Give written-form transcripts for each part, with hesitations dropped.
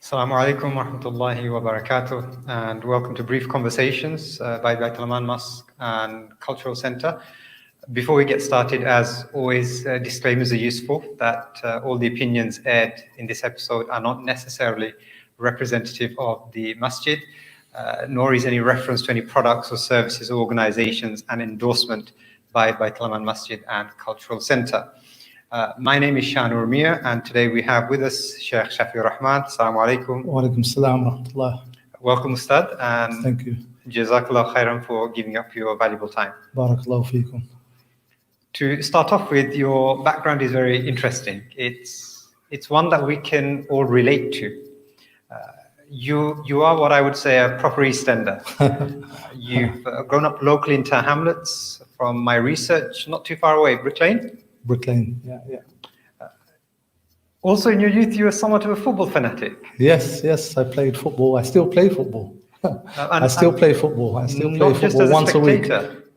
Assalamu alaikum wa rahmatullahi wa barakatuh, and welcome to Brief Conversations by Baitul Aman Mosque and Cultural Center. Before we get started, as always, disclaimers are useful that all the opinions aired in this episode are not necessarily representative of the masjid, nor is any reference to any products or services or organizations and endorsement by Baitul Aman Masjid and Cultural Center. My name is Shafiur, and today we have with us Sheikh Shafiur Rahman. Assalamu alaikum. Wa alaikum salam wa rahmatullah. Welcome, Ustad, and thank you. Jazakallah khairan for giving up your valuable time. Barakallahu feekum. To start off with, your background is very interesting. It's one that we can all relate to. You are what I would say a proper East Ender. You've grown up locally in Tower Hamlets. From my research, not too far away, Brick Lane. Brick Lane, yeah. Also, in your youth, you were somewhat of a football fanatic. Yes, I played football. I still play football. I still play football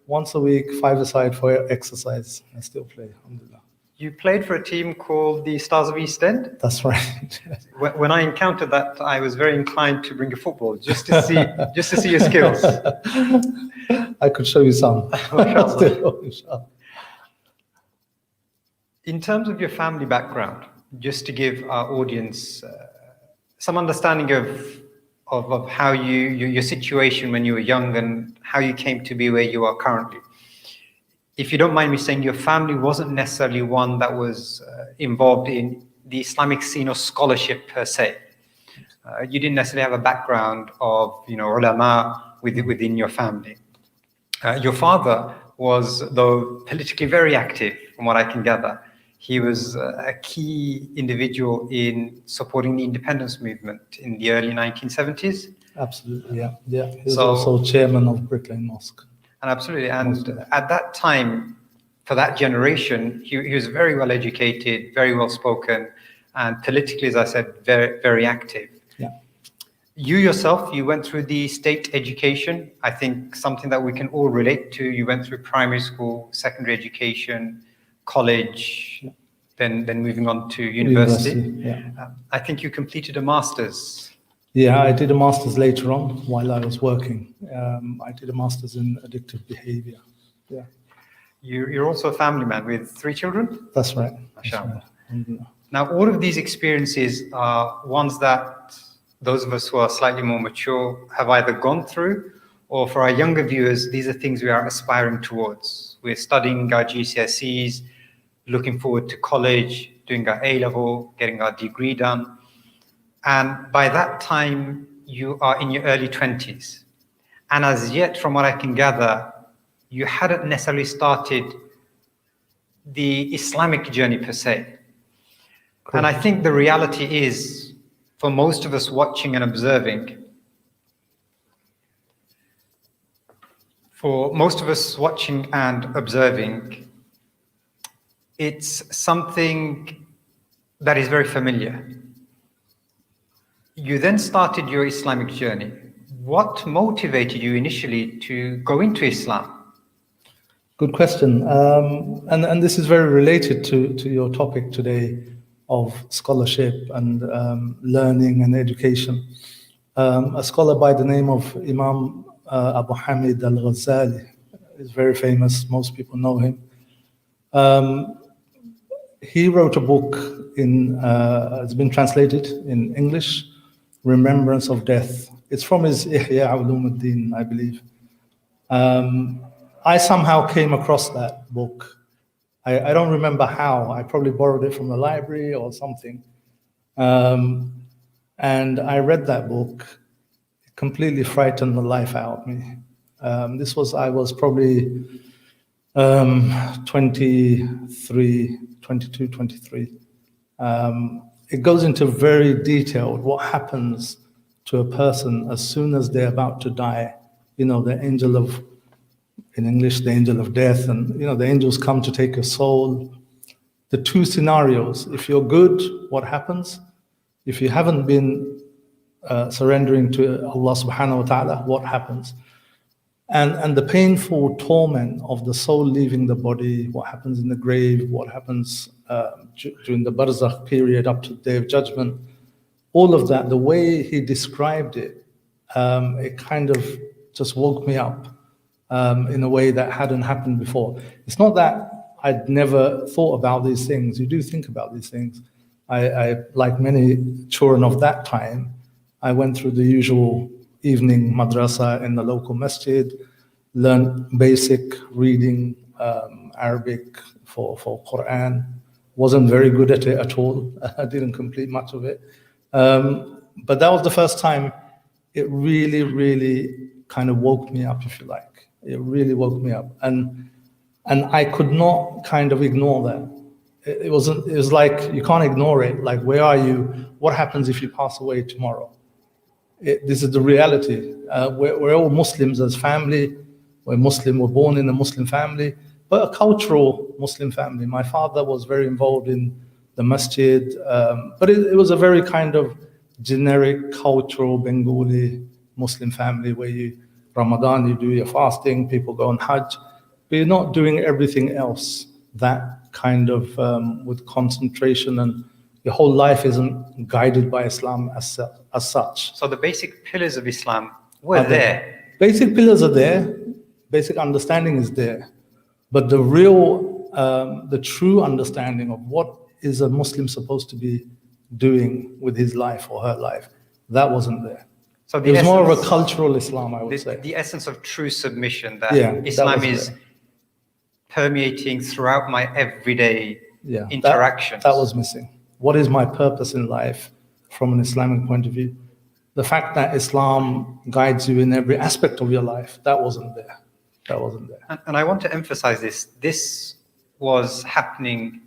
once a week, 5-a-side for exercise. I still play, alhamdulillah. You played for a team called the Stars of East End? That's right. When I encountered that, I was very inclined to bring a football just to see your skills. I could show you some. Inshallah. In terms of your family background, just to give our audience some understanding of how your situation when you were young and how you came to be where you are currently. If you don't mind me saying, your family wasn't necessarily one that was involved in the Islamic scene or scholarship per se. You didn't necessarily have a background of ulama within your family. Your father was, though, politically very active, from what I can gather. He was a key individual in supporting the independence movement in the early 1970s. Absolutely, yeah. He was also chairman of Brick Lane Mosque. Absolutely, and at that time, for that generation, he was very well educated, very well spoken, and politically, as I said, very, very active. Yeah. You yourself, you went through the state education. I think something that we can all relate to. You went through primary school, secondary education, college, then moving on to university. Yeah. I think you completed a master's. Yeah, I did a master's later on while I was working. I did a master's in addictive behavior. Yeah. You're also a family man with 3 children? That's right. Mashallah. Now, all of these experiences are ones that those of us who are slightly more mature have either gone through, or for our younger viewers, these are things we are aspiring towards. We're studying our GCSEs, looking forward to college, doing our A-level, getting our degree done. And by that time, you are in your early 20s. And as yet, from what I can gather, you hadn't necessarily started the Islamic journey per se. Correct. And I think the reality is, for most of us watching and observing, it's something that is very familiar. You then started your Islamic journey. What motivated you initially to go into Islam? Good question. And this is very related to your topic today of scholarship and learning and education. A scholar by the name of Imam Abu Hamid al-Ghazali is very famous. Most people know him. He wrote a book it's been translated in English, Remembrance of Death. It's from his Ihya Ulumuddin, I believe. I somehow came across that book. I don't remember how. I probably borrowed it from the library or something. And I read that book. It completely frightened the life out of me. I was probably 22, 23. It goes into very detailed what happens to a person as soon as they're about to die. The angel of, in English, the angel of death, and the angels come to take your soul. The 2 scenarios: if you're good, what happens? If you haven't been surrendering to Allah subhanahu wa ta'ala, what happens? And the painful torment of the soul leaving the body, what happens in the grave, what happens during the barzakh period up to the Day of Judgment. all of that, the way he described it, it kind of just woke me up in a way that hadn't happened before. It's not that I'd never thought about these things. You do think about these things. I like many children of that time, I went through the usual evening madrasa in the local masjid, learned basic reading, Arabic for Quran. Wasn't very good at it at all. I didn't complete much of it. But that was the first time it really, really kind of woke me up, if you like. It really woke me up. And I could not kind of ignore that. It was like, you can't ignore it. Like, where are you? What happens if you pass away tomorrow? This is the reality. We're all Muslims as family. We're Muslim, we're born in a Muslim family, but a cultural Muslim family. My father was very involved in the masjid, but it was a very kind of generic cultural Bengali Muslim family where Ramadan, you do your fasting, people go on Hajj, but you're not doing everything else that kind of with concentration, and your whole life isn't guided by Islam as such. So the basic pillars of Islam were there. Basic pillars are there, basic understanding is there, but the real, the true understanding of what is a Muslim supposed to be doing with his life or her life, that wasn't there. So it was more of a cultural Islam, I would say. The essence of true submission, that Islam is permeating throughout my everyday interactions. That was missing. What is my purpose in life from an Islamic point of view? The fact that Islam guides you in every aspect of your life, that wasn't there. That wasn't there. And I want to emphasize this. This was happening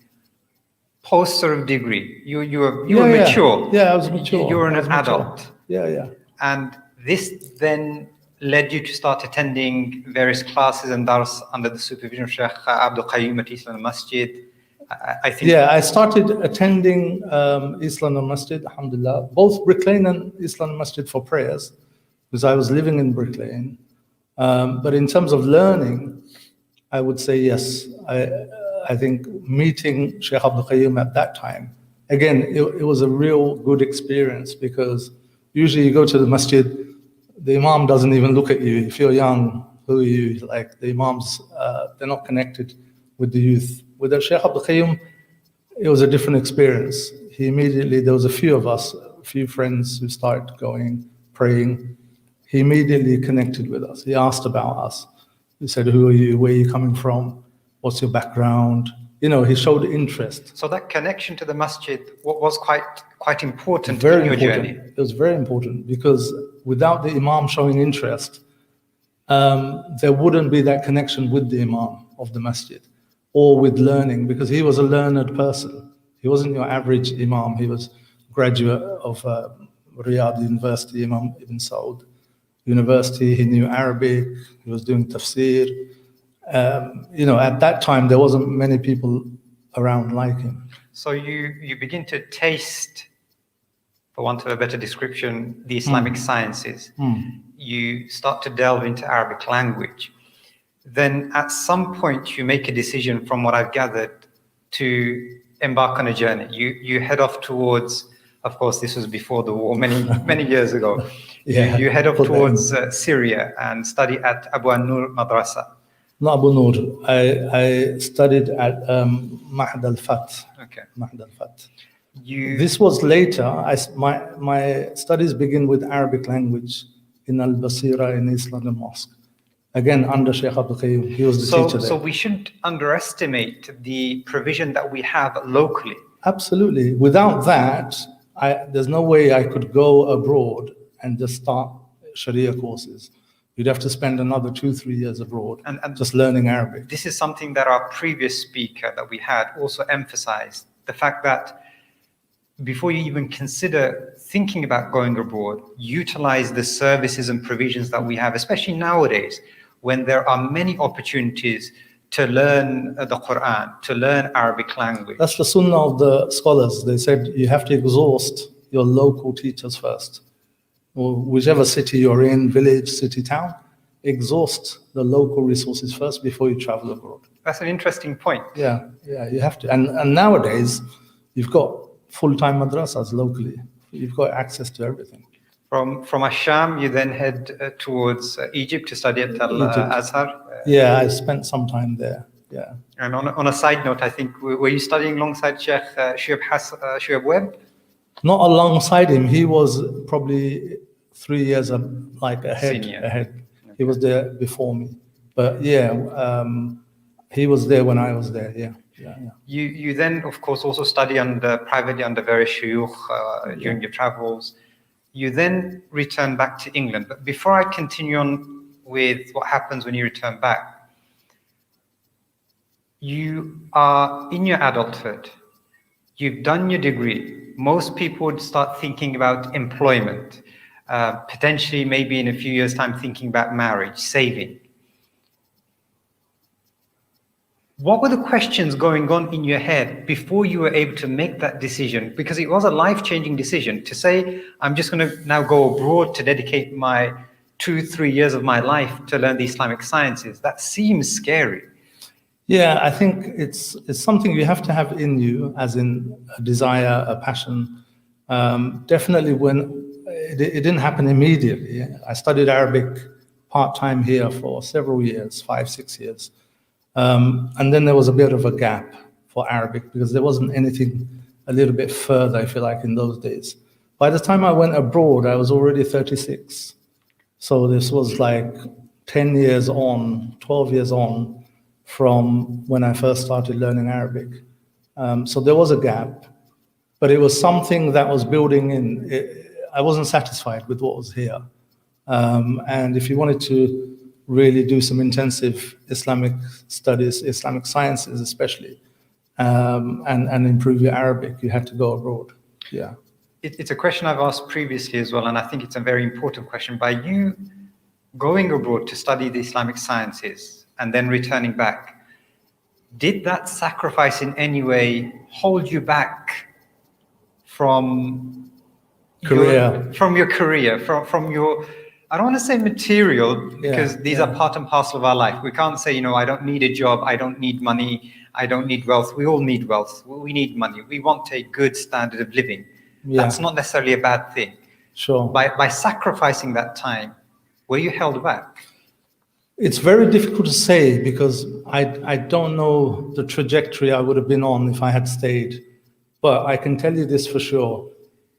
post sort of degree. You were mature. Yeah, I was mature. You were an adult. Yeah. And this then led you to start attending various classes and dars under the supervision of Sheikh Abdul Qayyum at Islam Masjid. I think. Yeah, I started attending Islam Masjid, alhamdulillah, both Brick Lane and Islam Masjid for prayers, because I was living in Brick Lane. But in terms of learning, I would say yes. I think meeting Sheikh Abdul Qayyum at that time, again, it was a real good experience, because usually you go to the masjid, the imam doesn't even look at you. If you're young, who are you? Like, the imams, they're not connected with the youth. With the Sheikh Abdul Qayyum, it was a different experience. There was a few of us, a few friends who started going, praying. He immediately connected with us. He asked about us. He said, who are you? Where are you coming from? What's your background? He showed interest. So that connection to the masjid was quite important in your journey. It was very important, because without the imam showing interest, there wouldn't be that connection with the imam of the masjid, or with learning, because he was a learned person. He wasn't your average imam. He was a graduate of Riyadh University, Imam Ibn Saud University. He knew Arabic. He was doing tafsir. At that time, there wasn't many people around like him. So you begin to taste, for want of a better description, the Islamic sciences. You start to delve into Arabic language. Then at some point you make a decision, from what I've gathered, to embark on a journey. You head off towards, of course this was before the war, many years ago. You head off towards Syria and study at Abu an-Nur Madrasa. Not Abu Nur. I studied at Mahd al-Fath. Okay. Mahd al-Fath. This was later. My studies begin with Arabic language in Al-Basira in Islam Mosque. Again, under Sheikh Abdul Qayyum. He was the teacher there. So we shouldn't underestimate the provision that we have locally. Absolutely. Without that, there's no way I could go abroad and just start Sharia courses. You'd have to spend another 2-3 years abroad and just learning Arabic. This is something that our previous speaker that we had also emphasized, the fact that before you even consider thinking about going abroad, utilize the services and provisions that we have, especially nowadays, when there are many opportunities to learn the Quran, to learn Arabic language. That's the sunnah of the scholars. They said you have to exhaust your local teachers first. Or whichever city you're in, village, city, town, exhaust the local resources first before you travel abroad. That's an interesting point. Yeah, you have to. And nowadays, you've got full-time madrasas locally You've got access to everything. From Asham, you then head towards Egypt to study at Egypt. Al-Azhar. Yeah, I spent some time there. Yeah. And on a side note, I think, were you studying alongside Sheikh Shuaib Webb? Not alongside him. He was probably 3 years ahead. Senior. Ahead. He was there before me. But yeah, he was there when I was there. Yeah. You then, of course, also study privately under various shuyukh during your travels. You then return back to England. But before I continue on with what happens when you return back, you are in your adulthood. You've done your degree. Most people would start thinking about employment, potentially maybe in a few years' time thinking about marriage, saving. What were the questions going on in your head before you were able to make that decision? Because it was a life-changing decision to say, I'm just going to now go abroad to dedicate my 2-3 years of my life to learn the Islamic sciences. That seems scary. Yeah, I think it's something you have to have in you, as in a desire, a passion. Definitely it didn't happen immediately. I studied Arabic part-time here for several years, 5-6 years. And then there was a bit of a gap for Arabic because there wasn't anything a little bit further, if you like, in those days. By the time I went abroad, I was already 36. So this was like 10 years on, 12 years on from when I first started learning Arabic. So there was a gap, but it was something that was building in. I wasn't satisfied with what was here. And if you wanted to really do some intensive Islamic studies, Islamic sciences especially, and improve your Arabic, you had to go abroad. Yeah. It's a question I've asked previously as well, and I think it's a very important question. By you going abroad to study the Islamic sciences and then returning back, did that sacrifice in any way hold you back from your career, from your, I don't want to say material, because these are part and parcel of our life. We can't say, I don't need a job, I don't need money, I don't need wealth. We all need wealth. We need money. We want a good standard of living. Yeah. That's not necessarily a bad thing. Sure. By sacrificing that time, were you held back? It's very difficult to say because I don't know the trajectory I would have been on if I had stayed. But I can tell you this for sure.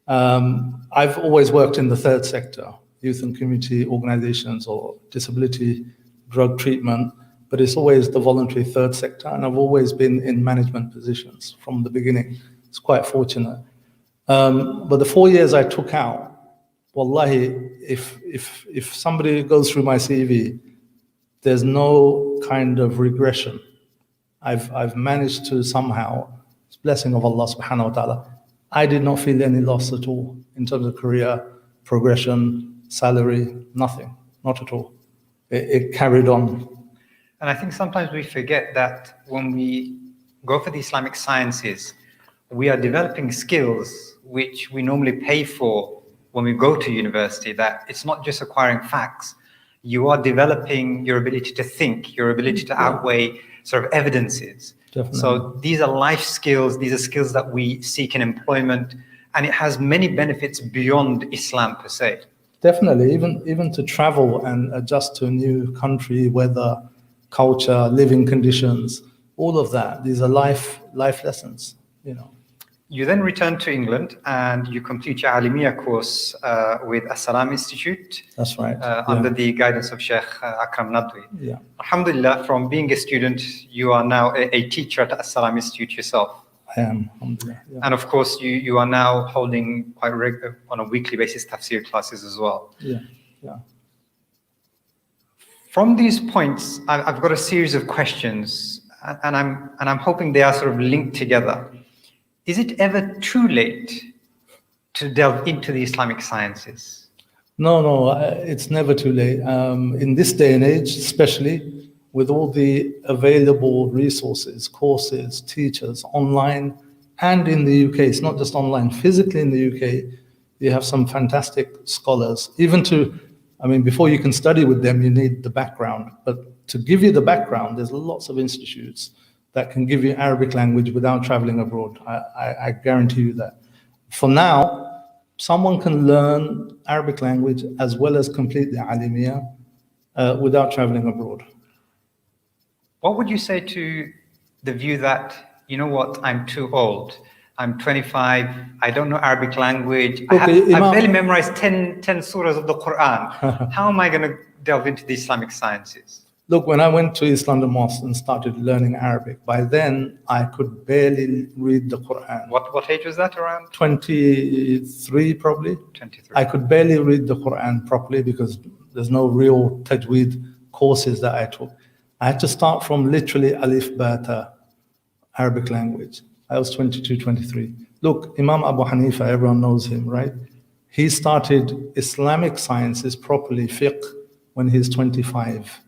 I've always worked in the third sector, youth and community organizations or disability drug treatment, but it's always the voluntary third sector, and I've always been in management positions from the beginning. It's quite fortunate. But the 4 years I took out, wallahi, if somebody goes through my CV, there's no kind of regression. I've managed to somehow, it's blessing of Allah subhanahu wa ta'ala, I did not feel any loss at all in terms of career, progression, salary, nothing, not at all. It carried on. And I think sometimes we forget that when we go for the Islamic sciences, we are developing skills which we normally pay for when we go to university, that it's not just acquiring facts. You are developing your ability to think, your ability to outweigh sort of evidences. Definitely. So these are life skills, these are skills that we seek in employment, and it has many benefits beyond Islam per se. Definitely, even to travel and adjust to a new country, weather, culture, living conditions, all of that. These are life lessons, You then return to England and you complete your Alimiya course with As-Salam Institute. That's right. Under the guidance of Sheikh Akram Nadwi. Yeah. Alhamdulillah, from being a student, you are now a teacher at As-Salam Institute yourself. I am, alhamdulillah. Yeah. And of course, you are now holding quite on a weekly basis tafsir classes as well. Yeah. From these points, I've got a series of questions, and I'm hoping they are sort of linked together. Is it ever too late to delve into the Islamic sciences? No, it's never too late. In this day and age, especially with all the available resources, courses, teachers, online and in the UK. It's not just online, physically in the UK, you have some fantastic scholars. Before you can study with them, you need the background. But to give you the background, there's lots of institutes that can give you Arabic language without traveling abroad. I guarantee you that. For now, someone can learn Arabic language as well as complete the Alimiya without traveling abroad. What would you say to the view that, you know what, I'm too old, I'm 25, I don't know Arabic language, I barely memorized 10 surahs of the Quran. How am I going to delve into the Islamic sciences? Look, when I went to East London Mosque and started learning Arabic, by then I could barely read the Quran. What age was that, around? 23 probably. 23. I could barely read the Quran properly because there's no real tajweed courses that I took. I had to start from literally alif bata, Arabic language. I was 22, 23. Look, Imam Abu Hanifa, everyone knows him, right? He started Islamic sciences properly, fiqh, when he's 25.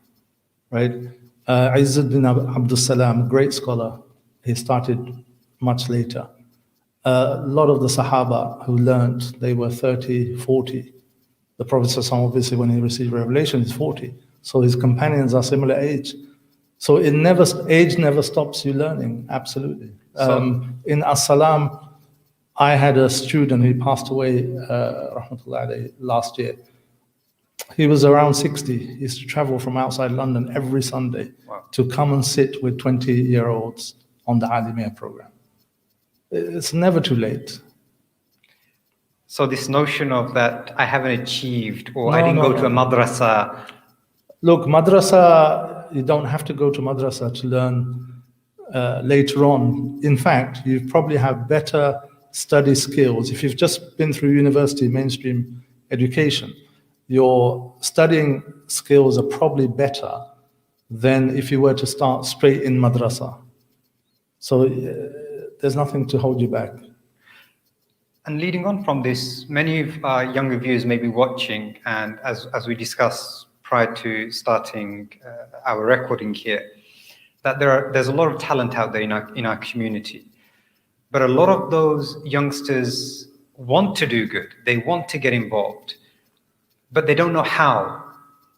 Right? Izzuddin Abdul Salam, great scholar, he started much later. A lot of the Sahaba who learned, they were 30, 40. The Prophet obviously when he received revelation is 40. So his companions are similar age. So age never stops you learning, absolutely. In As-Salam, I had a student who passed away, rahmatullahi alayhi, last year. He was around 60. He used to travel from outside London every Sunday to come and sit with 20-year-olds on the Alimiya program. It's never too late. So this notion of that I haven't achieved or I didn't go to a madrasa. Look, madrasa, you don't have to go to madrasa to learn later on. In fact, you probably have better study skills. If you've just been through university, mainstream education, your studying skills are probably better than if you were to start straight in madrasa. So there's nothing to hold you back. And leading on from this, many of our younger viewers may be watching, and as we discussed prior to starting our recording here, that there's a lot of talent out there in our community. But a lot of those youngsters want to do good, they want to get involved, but they don't know how,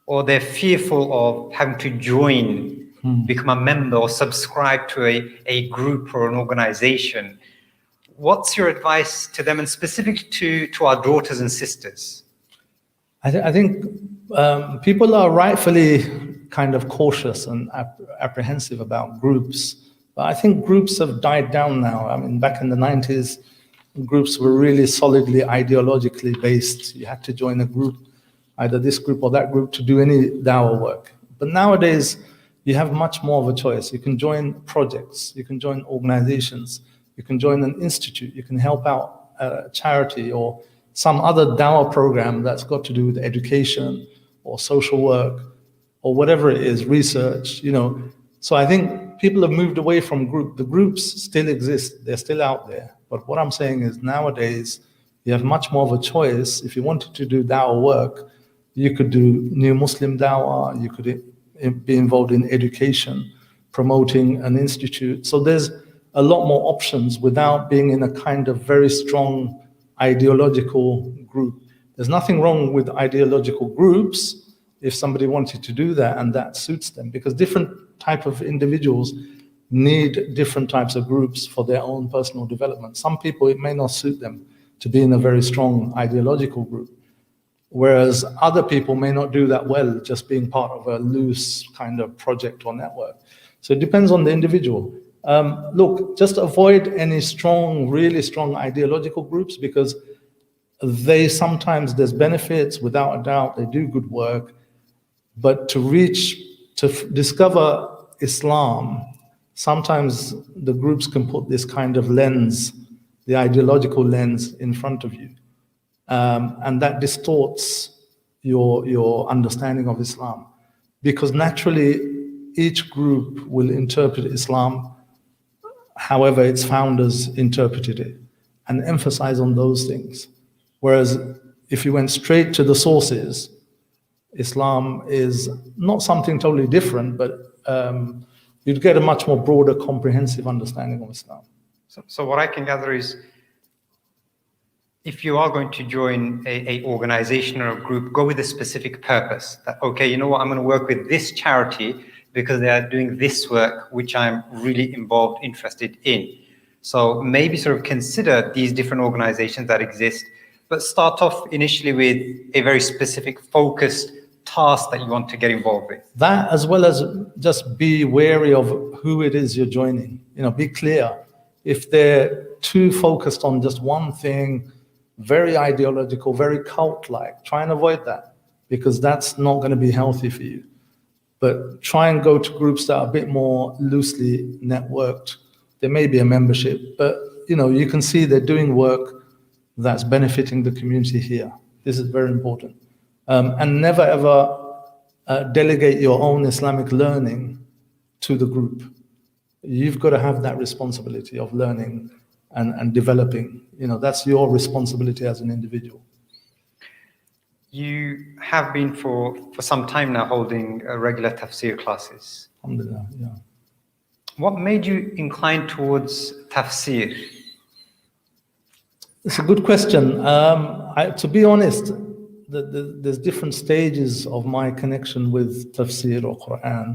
or they're fearful of having to join, become a member or subscribe to a group or an organization. What's your advice to them, and specific to our daughters and sisters? I think people are rightfully kind of cautious and apprehensive about groups. But I think groups have died down now. I mean, back in the 90s, groups were really solidly ideologically based. You had to join a group, either this group or that group, to do any dawah work. But nowadays, you have much more of a choice. You can join projects, you can join organizations, you can join an institute, you can help out a charity or some other dawah program that's got to do with education or social work or whatever it is, research, So I think people have moved away from group. The groups still exist, they're still out there. But what I'm saying is nowadays, you have much more of a choice. If you wanted to do dawah work, you could do New Muslim Dawah, you could be involved in education, promoting an institute. So there's a lot more options without being in a kind of very strong ideological group. There's nothing wrong with ideological groups if somebody wanted to do that and that suits them, because different type of individuals need different types of groups for their own personal development. Some people, it may not suit them to be in a very strong ideological group, whereas other people may not do that well, just being part of a loose kind of project or network. So it depends on the individual. Look, just avoid any really strong ideological groups, because there's benefits, without a doubt, they do good work, but to discover Islam, sometimes the groups can put this kind of lens, the ideological lens, in front of you. And that distorts your understanding of Islam, because naturally each group will interpret Islam however its founders interpreted it and emphasize on those things. Whereas if you went straight to the sources, Islam is not something totally different, but you'd get a much more broader, comprehensive understanding of Islam. So what I can gather is, if you are going to join a organization or a group, go with a specific purpose. That, okay, you know what, I'm going to work with this charity because they are doing this work, which I'm really involved, interested in. So maybe sort of consider these different organizations that exist, but start off initially with a very specific, focused task that you want to get involved with. That, as well as just be wary of who it is you're joining. Be clear. If they're too focused on just one thing, very ideological, very cult-like, try and avoid that, because that's not going to be healthy for you. But try and go to groups that are a bit more loosely networked. There may be a membership, but you can see they're doing work that's benefiting the community here. This is very important. And never ever delegate your own Islamic learning to the group. You've got to have that responsibility of learning and developing. That's your responsibility as an individual. You have been for some time now holding regular tafsir classes. Alhamdulillah, yeah. What made you inclined towards tafsir? It's a good question. To be honest, there's different stages of my connection with tafsir or Quran.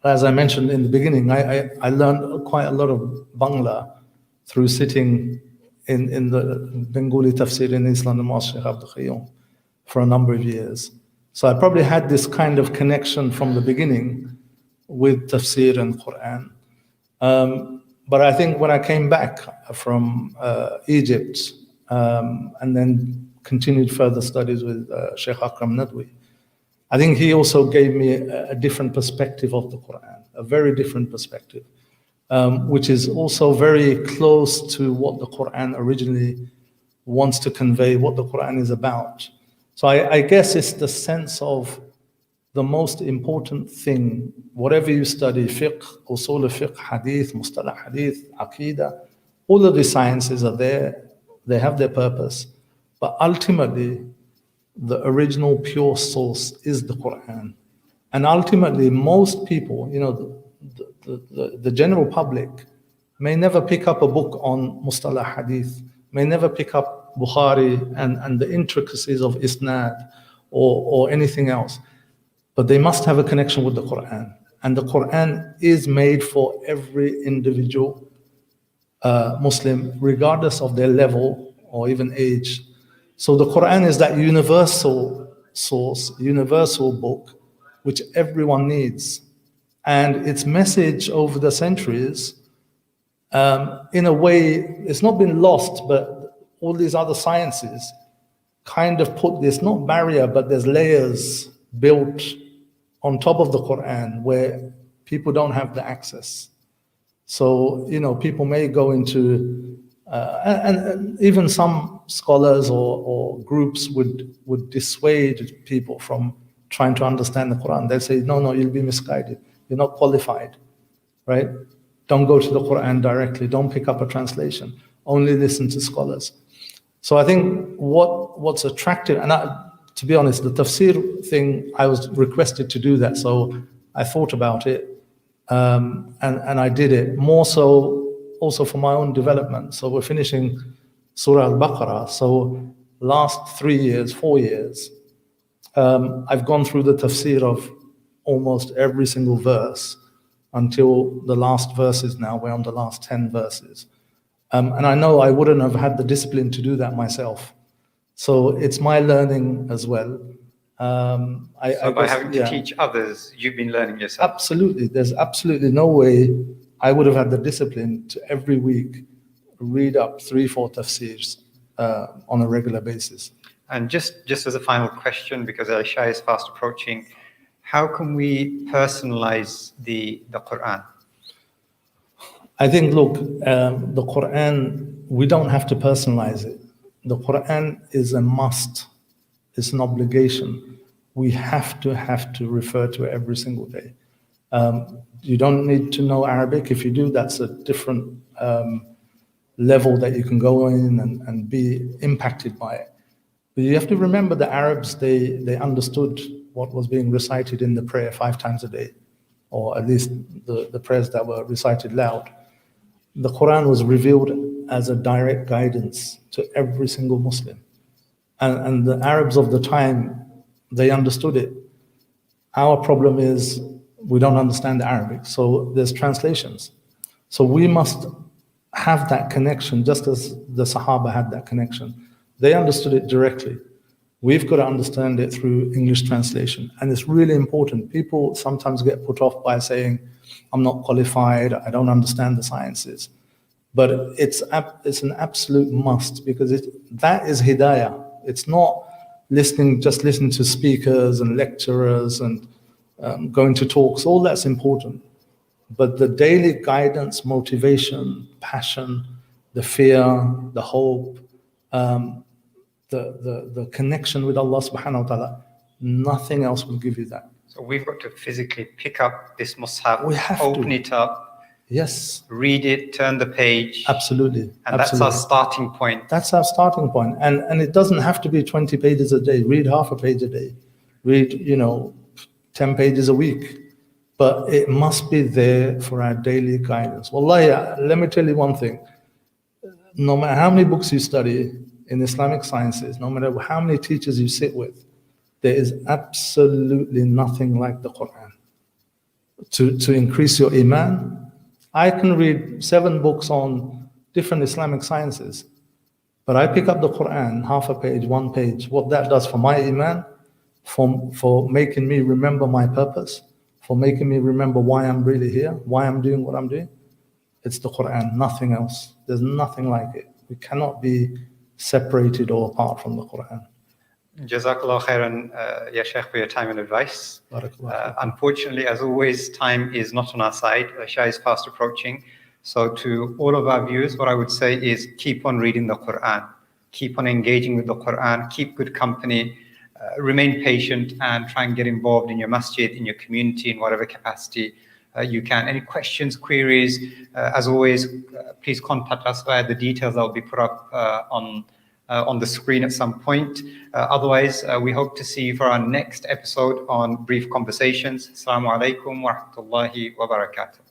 As I mentioned in the beginning, I learned quite a lot of Bangla through sitting in the Bengali tafsir in East London Mosque, Sheikh for a number of years. So I probably had this kind of connection from the beginning with tafsir and Quran. But I think when I came back from Egypt and then continued further studies with Sheikh Akram Nadwi, I think he also gave me a different perspective of the Quran, a very different perspective, which is also very close to what the Quran originally wants to convey, what the Quran is about. So I guess it's the sense of the most important thing, whatever you study, fiqh, usul fiqh, hadith, mustalah hadith, aqidah, all of the sciences are there, they have their purpose, but ultimately, the original pure source is the Quran. And ultimately, most people, the general public may never pick up a book on mustalah hadith, may never pick up Bukhari and the intricacies of isnad or anything else. But they must have a connection with the Quran. And the Quran is made for every individual Muslim, regardless of their level or even age. So the Quran is that universal source, universal book, which everyone needs. And its message over the centuries, in a way, it's not been lost, but all these other sciences kind of put this, not barrier, but there's layers built on top of the Quran where people don't have the access. So, people may go into, and even some scholars or groups would dissuade people from trying to understand the Quran. They say, no, you'll be misguided. You're not qualified, right? Don't go to the Quran directly. Don't pick up a translation. Only listen to scholars. So I think what's attractive, and to be honest, the tafsir thing, I was requested to do that. So I thought about it and I did it more so also for my own development. So we're finishing Surah Al-Baqarah. So last 4 years, I've gone through the tafsir of almost every single verse until the last verses now. We're on the last 10 verses. And I know I wouldn't have had the discipline to do that myself. So it's my learning as well. By having to teach others, you've been learning yourself. Absolutely. There's absolutely no way I would have had the discipline to every week read up 3-4 tafsirs on a regular basis. And just as a final question, because Isha is fast approaching, how can we personalize the Quran? I think, look, the Quran, we don't have to personalize it. The Quran is a must. It's an obligation. We have to refer to it every single day. You don't need to know Arabic. If you do, that's a different level that you can go in and be impacted by it. But you have to remember the Arabs, they understood what was being recited in the prayer 5 times a day, or at least the prayers that were recited loud. The Quran was revealed as a direct guidance to every single Muslim. And the Arabs of the time, they understood it. Our problem is we don't understand Arabic, so there's translations. So we must have that connection just as the Sahaba had that connection. They understood it directly. We've got to understand it through English translation. And it's really important. People sometimes get put off by saying, I'm not qualified, I don't understand the sciences. But it's an absolute must, because that is hidayah. It's not just listening to speakers and lecturers and going to talks. All that's important. But the daily guidance, motivation, passion, the fear, the hope, the connection with Allah subhanahu wa ta'ala, nothing else will give you that. So we've got to physically pick up this mushaf, We have open to. it up, Yes, read it, turn the page. absolutely. And that's our starting point. That's our starting point. And it doesn't have to be 20 pages a day. Read half a page a day. Read, 10 pages a week. But it must be there for our daily guidance. Wallahi, let me tell you one thing. No matter how many books you study in Islamic sciences, no matter how many teachers you sit with, there is absolutely nothing like the Quran. To increase your iman, I can read 7 books on different Islamic sciences, but I pick up the Quran, half a page, 1 page. What that does for my iman, for making me remember my purpose, for making me remember why I'm really here, why I'm doing what I'm doing, it's the Quran, nothing else. There's nothing like it. We cannot be separated or apart from the Quran. Jazakallah khairan, Ya Sheikh, for your time and advice. Barakallah. Unfortunately, as always, time is not on our side. Isha is fast approaching. So to all of our viewers, what I would say is keep on reading the Quran. Keep on engaging with the Quran. Keep good company. Remain patient and try and get involved in your masjid, in your community, in whatever capacity you can. Any questions, queries, as always, please contact us via the details that will be put up on the screen at some point. Otherwise, we hope to see you for our next episode on Brief Conversations. Assalamu alaikum wa rahmatullahi wa barakatuh.